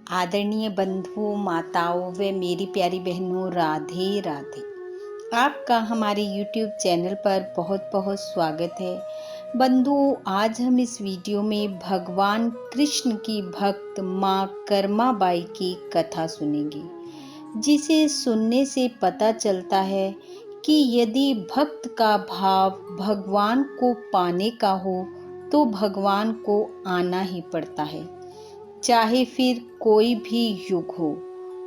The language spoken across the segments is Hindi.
आदरणीय बंधुओं, माताओं व मेरी प्यारी बहनों, राधे राधे। आपका हमारे YouTube चैनल पर बहुत बहुत स्वागत है। बंधुओं, आज हम इस वीडियो में भगवान कृष्ण की भक्त माँ कर्माबाई की कथा सुनेंगे, जिसे सुनने से पता चलता है कि यदि भक्त का भाव भगवान को पाने का हो तो भगवान को आना ही पड़ता है, चाहे फिर कोई भी युग हो,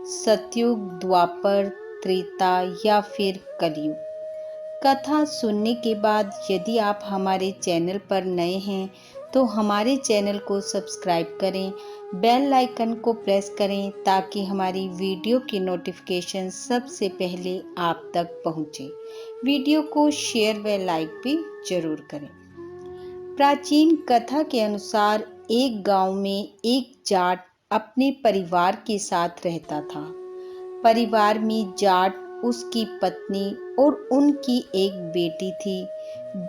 सतयुग, द्वापर, त्रेता या फिर कलयुग। कथा सुनने के बाद यदि आप हमारे चैनल पर नए हैं तो हमारे चैनल को सब्सक्राइब करें, बेल आइकन को प्रेस करें ताकि हमारी वीडियो की नोटिफिकेशन सबसे पहले आप तक पहुंचे। वीडियो को शेयर व लाइक भी जरूर करें। प्राचीन कथा के अनुसार एक गांव में एक जाट अपने परिवार के साथ रहता था। परिवार में जाट, उसकी पत्नी और उनकी एक बेटी थी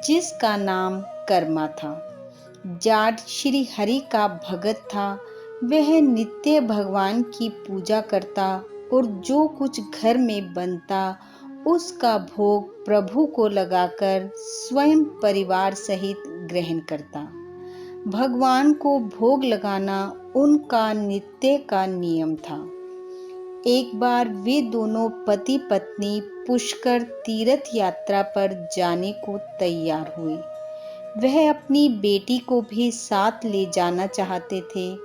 जिसका नाम कर्मा था। जाट श्री हरि का भगत था। वह नित्य भगवान की पूजा करता और जो कुछ घर में बनता उसका भोग प्रभु को लगाकर स्वयं परिवार सहित ग्रहण करता। भगवान को भोग लगाना उनका नित्य का नियम था। एक बार वे दोनों पति पत्नी पुष्कर तीर्थ यात्रा पर जाने को तैयार हुए। वह अपनी बेटी को भी साथ ले जाना चाहते थे,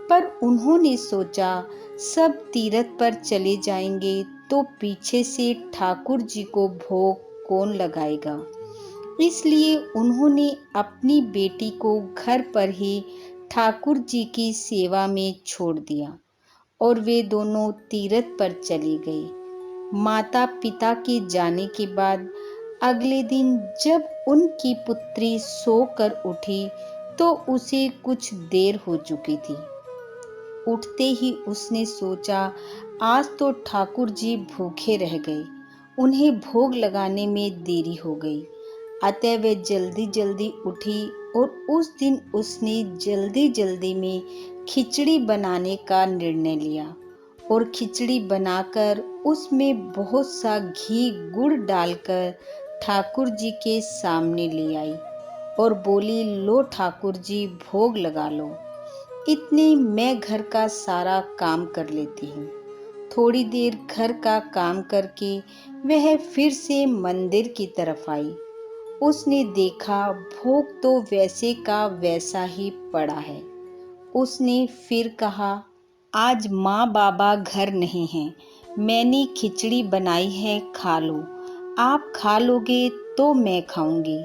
पर उन्होंने सोचा सब तीर्थ पर चले जाएंगे तो पीछे से ठाकुर जी को भोग कौन लगाएगा। इसलिए उन्होंने अपनी बेटी को घर पर ही ठाकुर जी की सेवा में छोड़ दिया और वे दोनों तीर्थ पर चली गई। माता पिता के जाने के बाद अगले दिन जब उनकी पुत्री सोकर उठी तो उसे कुछ देर हो चुकी थी। उठते ही उसने सोचा आज तो ठाकुर जी भूखे रह गए, उन्हें भोग लगाने में देरी हो गई। अतः वे जल्दी जल्दी उठी और उस दिन उसने जल्दी जल्दी में खिचड़ी बनाने का निर्णय लिया और खिचड़ी बनाकर उसमें बहुत सा घी गुड़ डालकर ठाकुर जी के सामने ले आई और बोली, लो ठाकुर जी, भोग लगा लो। इतने मैं घर का सारा काम कर लेती हूँ। थोड़ी देर घर का काम करके वह फिर से मंदिर की तरफ आई। उसने देखा भोग तो वैसे का वैसा ही पड़ा है। उसने फिर कहा, आज माँ बाबा घर नहीं हैं, मैंने खिचड़ी बनाई है, खा लो। आप खा लोगे तो मैं खाऊंगी।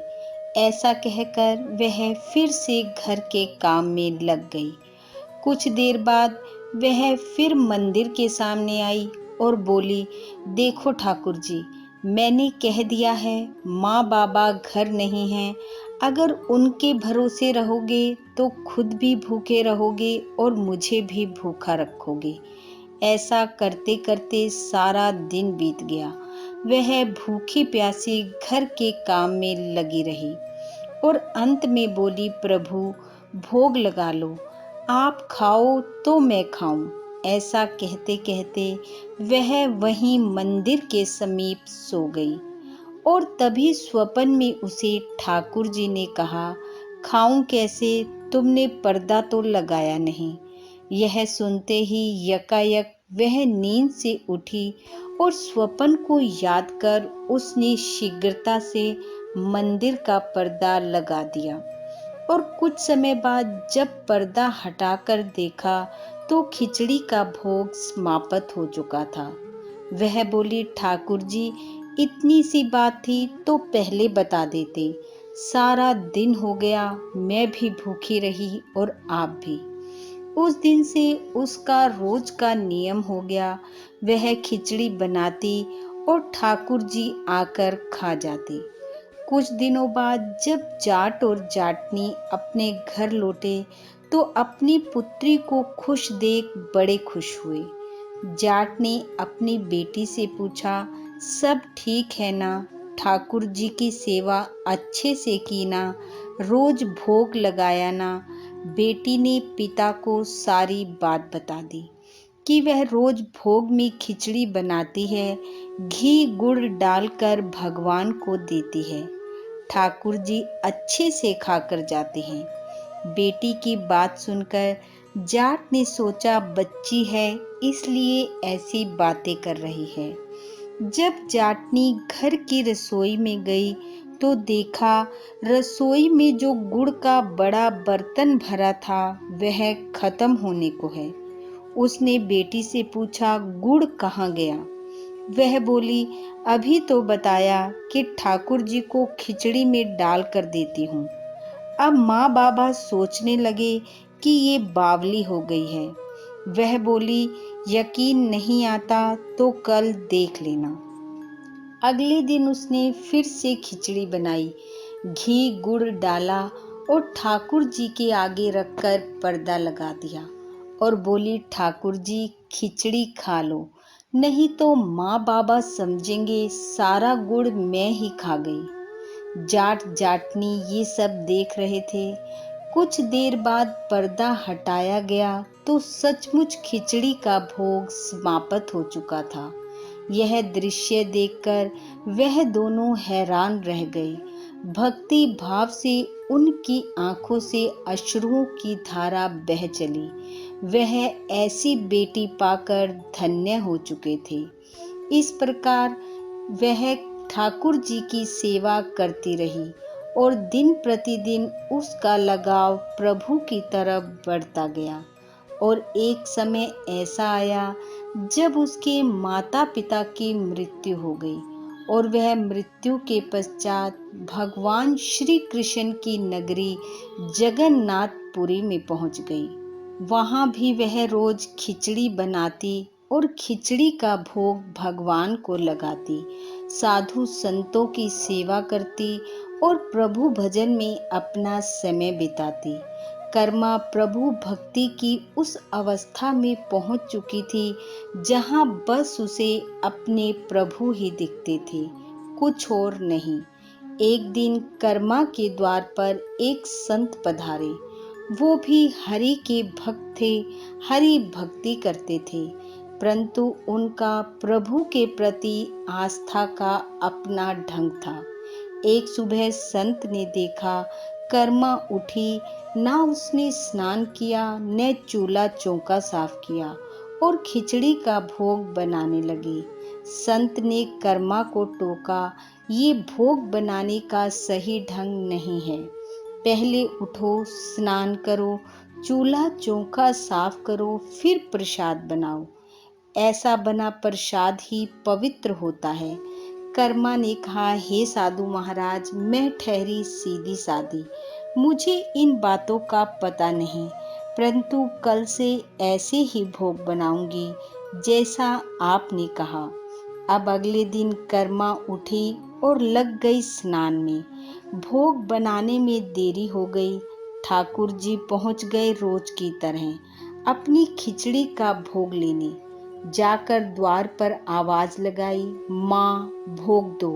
ऐसा कहकर वह फिर से घर के काम में लग गई। कुछ देर बाद वह फिर मंदिर के सामने आई और बोली, देखो ठाकुर जी, मैंने कह दिया है माँ बाबा घर नहीं हैं। अगर उनके भरोसे रहोगे तो खुद भी भूखे रहोगे और मुझे भी भूखा रखोगे। ऐसा करते करते सारा दिन बीत गया। वह भूखी प्यासी घर के काम में लगी रही और अंत में बोली, प्रभु भोग लगा लो, आप खाओ तो मैं खाऊं। ऐसा कहते कहते वह वहीं मंदिर के समीप सो गई और तभी स्वप्न में उसे ठाकुर जी ने कहा, खाऊं कैसे, तुमने पर्दा तो लगाया नहीं। यह सुनते ही यकायक वह नींद से उठी और स्वप्न को याद कर उसने शीघ्रता से मंदिर का पर्दा लगा दिया और कुछ समय बाद जब पर्दा हटाकर देखा तो खिचड़ी का भोग समाप्त हो चुका था। वह बोली, ठाकुर जी, इतनी सी बात थी तो पहले बता देते। सारा दिन हो गया, मैं भी भूखी रही और आप भी। उस दिन से उसका रोज का नियम हो गया। वह खिचड़ी बनाती और ठाकुर जी आकर खा जाते। कुछ दिनों बाद जब जाट और जाटनी अपने घर लौटे तो अपनी पुत्री को खुश देख बड़े खुश हुए। जाट ने अपनी बेटी से पूछा, सब ठीक है ना? ठाकुर जी की सेवा अच्छे से की ना? रोज भोग लगाया ना? बेटी ने पिता को सारी बात बता दी। कि वह रोज भोग में खिचड़ी बनाती है, घी गुड़ डालकर भगवान को देती है। ठाकुर जी अच्छे से खाकर जाते हैं। बेटी की बात सुनकर जाट ने सोचा बच्ची है इसलिए ऐसी बातें कर रही है। जब जाटनी घर की रसोई में गई तो देखा रसोई में जो गुड़ का बड़ा बर्तन भरा था वह खत्म होने को है। उसने बेटी से पूछा गुड़ कहाँ गया? वह बोली अभी तो बताया कि ठाकुर जी को खिचड़ी में डाल कर देती हूँ। अब माँ बाबा सोचने लगे कि ये बावली हो गई है। वह बोली यकीन नहीं आता तो कल देख लेना। अगले दिन उसने फिर से खिचड़ी बनाई, घी गुड़ डाला और ठाकुर जी के आगे रखकर पर्दा लगा दिया और बोली ठाकुर जी खिचड़ी खा लो, नहीं तो माँ बाबा समझेंगे सारा गुड़ मैं ही खा गई। जाट जाटनी ये सब देख रहे थे। कुछ देर बाद पर्दा हटाया गया तो सचमुच खिचड़ी का भोग समाप्त हो चुका था। यह दृश्य देखकर वह दोनों हैरान रह गए। भक्ति भाव से उनकी आंखों से अश्रुओं की धारा बह चली। वह ऐसी बेटी पाकर धन्य हो चुके थे। इस प्रकार वह ठाकुर जी की सेवा करती रही और दिन प्रतिदिन उसका लगाव प्रभु की तरफ बढ़ता गया। और एक समय ऐसा आया जब उसके माता पिता की मृत्यु हो गई और वह मृत्यु के पश्चात भगवान श्री कृष्ण की नगरी जगन्नाथपुरी में पहुंच गई। वहां भी वह रोज खिचड़ी बनाती और खिचड़ी का भोग भगवान को लगाती, साधु संतों की सेवा करती और प्रभु भजन में अपना समय बिताती। कर्मा प्रभु भक्ति की उस अवस्था में पहुंच चुकी थी जहां बस उसे अपने प्रभु ही दिखते थे, कुछ और नहीं। एक दिन कर्मा के द्वार पर एक संत पधारे। वो भी हरि के भक्त थे, हरि भक्ति करते थे, परंतु उनका प्रभु के प्रति आस्था का अपना ढंग था। एक सुबह संत ने देखा कर्मा उठी, ना उसने स्नान किया न चूल्हा चौका साफ किया और खिचड़ी का भोग बनाने लगी। संत ने कर्मा को टोका, ये भोग बनाने का सही ढंग नहीं है। पहले उठो, स्नान करो, चूल्हा चौका साफ करो, फिर प्रसाद बनाओ। ऐसा बना प्रसाद ही पवित्र होता है। कर्मा ने कहा हे साधु महाराज, मैं ठहरी सीधी सादी, मुझे इन बातों का पता नहीं, परंतु कल से ऐसे ही भोग बनाऊंगी जैसा आपने कहा। अब अगले दिन कर्मा उठी और लग गई स्नान में। भोग बनाने में देरी हो गई। ठाकुर जी पहुंच गए रोज की तरह अपनी खिचड़ी का भोग लेने। जाकर द्वार पर आवाज लगाई, माँ भोग दो।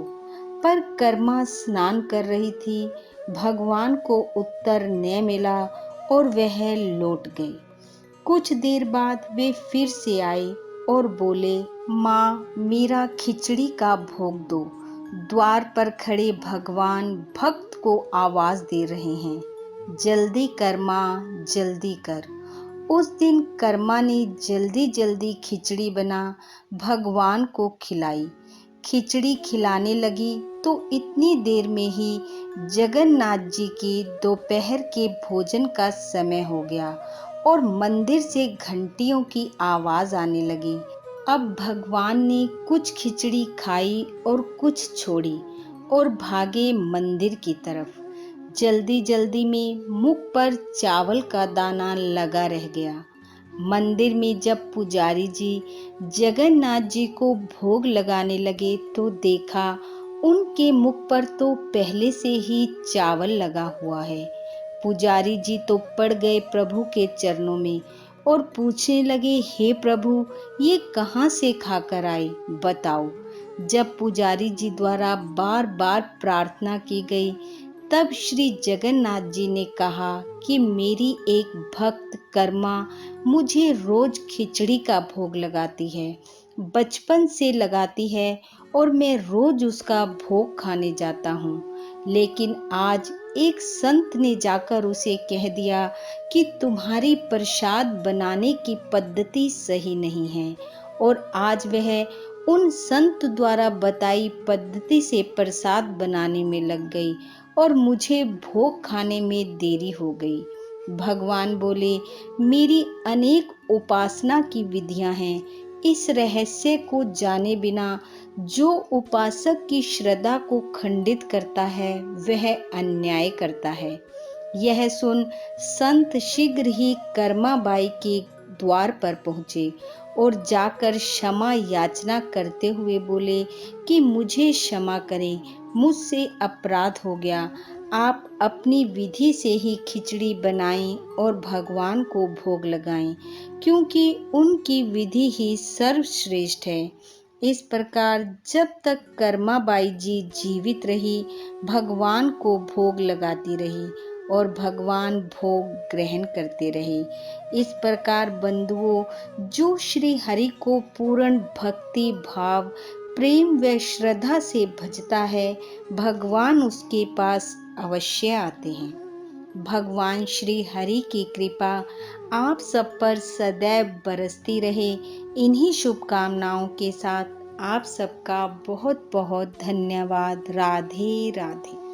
पर कर्मा स्नान कर रही थी। भगवान को उत्तर न मिला और वह लौट गए। कुछ देर बाद वे फिर से आए और बोले, माँ मेरा खिचड़ी का भोग दो। द्वार पर खड़े भगवान भक्त को आवाज दे रहे हैं, जल्दी कर माँ, जल्दी कर। उस दिन कर्मा ने जल्दी जल्दी खिचड़ी बना भगवान को खिलाई। खिचड़ी खिलाने लगी तो इतनी देर में ही जगन्नाथ जी के दोपहर के भोजन का समय हो गया और मंदिर से घंटियों की आवाज आने लगी। अब भगवान ने कुछ खिचड़ी खाई और कुछ छोड़ी और भागे मंदिर की तरफ। जल्दी जल्दी में मुख पर चावल का दाना लगा रह गया। मंदिर में जब पुजारी जी जगन्नाथ जी को भोग लगाने लगे तो देखा उनके मुख पर तो पहले से ही चावल लगा हुआ है। पुजारी जी तो पड़ गए प्रभु के चरणों में और पूछने लगे, हे प्रभु, ये कहाँ से खाकर आए, बताओ। जब पुजारी जी द्वारा बार बार प्रार्थना की गई तब श्री जगन्नाथ जी ने कहा कि मेरी एक भक्त कर्मा मुझे रोज खिचड़ी का भोग लगाती है, बचपन से लगाती है और मैं रोज उसका भोग खाने जाता हूँ। लेकिन आज एक संत ने जाकर उसे कह दिया कि तुम्हारी प्रसाद बनाने की पद्धति सही नहीं है, और आज वह उन संत द्वारा बताई पद्धति से प्रसाद बनाने में लग गई और मुझे भोग खाने में देरी हो गई। भगवान बोले, मेरी अनेक उपासना की विधियां हैं, इस रहस्य को जाने बिना जो उपासक की श्रद्धा को खंडित करता है वह अन्याय करता है। यह सुन संत शीघ्र ही कर्माबाई के द्वार पर पहुंचे और जाकर क्षमा याचना करते हुए बोले कि मुझे क्षमा करें, मुझसे अपराध हो गया। आप अपनी विधि से ही खिचड़ी बनाएं और भगवान को भोग लगाएं, क्योंकि उनकी विधि ही सर्वश्रेष्ठ है। इस प्रकार जब तक कर्माबाई जी जीवित रही, भगवान को भोग लगाती रही और भगवान भोग ग्रहण करते रहे। इस प्रकार बंधुओं, जो श्री हरि को पूर्ण भक्ति भाव, प्रेम व श्रद्धा से भजता है, भगवान उसके पास अवश्य आते हैं। भगवान श्री हरि की कृपा आप सब पर सदैव बरसती रहे। इन्हीं शुभकामनाओं के साथ आप सबका बहुत बहुत धन्यवाद। राधे राधे।